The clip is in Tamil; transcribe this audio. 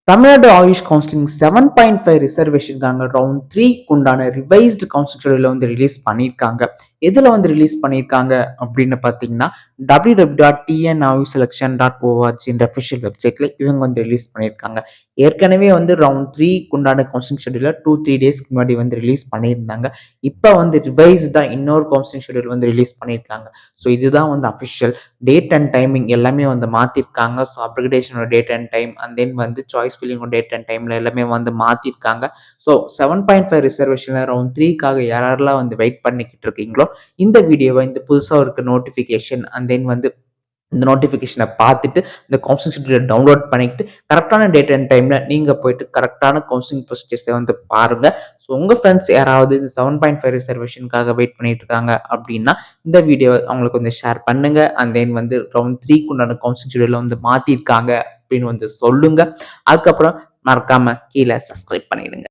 தமிழ்நாடு ஆயுஷ் கவுன்சிலிங் 7.5 ரிசர்வேஷனுக்கான ரவுண்ட் 3க்கு உண்டான ரிவைஸ்டு கவுன்சிலிங் ஷெட்யூல ரிலீஸ் பண்ணியிருக்காங்க. எதுல ரிலீஸ் பண்ணியிருக்காங்க அப்படின்னு பார்த்தீங்கன்னா, www.tnayushselection.org என்ற அஃபிஷியல் வெப்சைட்ல இவங்க ரிலீஸ் பண்ணியிருக்காங்க. ஏற்கனவே ரவுண்ட் 3க்கு உண்டான கவுன்சிலிங் ஷெட்யூல 2-3 டேஸ்க்கு முன்னாடி ரிலீஸ் பண்ணியிருந்தாங்க. இப்ப ரிவைஸ்டா இன்னொரு கவுன்சிலிங் ஷெட்யூல் ரிலீஸ் பண்ணியிருக்காங்க. ஸோ இதுதான் அஃபிஷியல் டேட் அண்ட் டைமிங் எல்லாமே மாத்திருக்காங்க. ஸோ அப்ளிகேஷனோட date and time and then choice ஃபில்லிங்கோட டேட் அண்ட் டைம்ல எல்லாமே மாத்திருக்காங்க. ஸோ 7.5 ரிசர்வேஷன்ல ரவுண்ட் 3க்காக யாரெல்லாம் வெயிட் பண்ணிக்கிட்டு இருக்கீங்களோ இந்த வீடியோவை இந்த புதுசா இருக்க நோட்டிபிகேஷன் அண்ட் தென் இந்த நோட்டிபிகேஷனை பார்த்துட்டு இந்த கவுன்சிலிங் ஷெட்யூலை டவுன்லோட் பண்ணிக்கிட்டு கரெக்டான டேட் அண்ட் டைம்ல நீங்க போயிட்டு கரெக்டான கவுன்சிலிங் ப்ரொசீஜர்ஸை பாருங்க. ஸோ உங்க ஃப்ரெண்ட்ஸ் யாராவது இந்த 7.5 ரிசர்வேஷனுக்காக வெயிட் பண்ணிட்டு இருக்காங்க அப்படின்னா இந்த வீடியோ அவங்களுக்கு ஷேர் பண்ணுங்க. அண்ட் தென் ரவுண்ட் 3க்கு உண்டான கவுன்சிலிங் ஷெட்யூல மாத்திருக்காங்க அப்படின்னு சொல்லுங்க. அதுக்கப்புறம் மறக்காம கீழே சப்ஸ்கிரைப் பண்ணிடுங்க.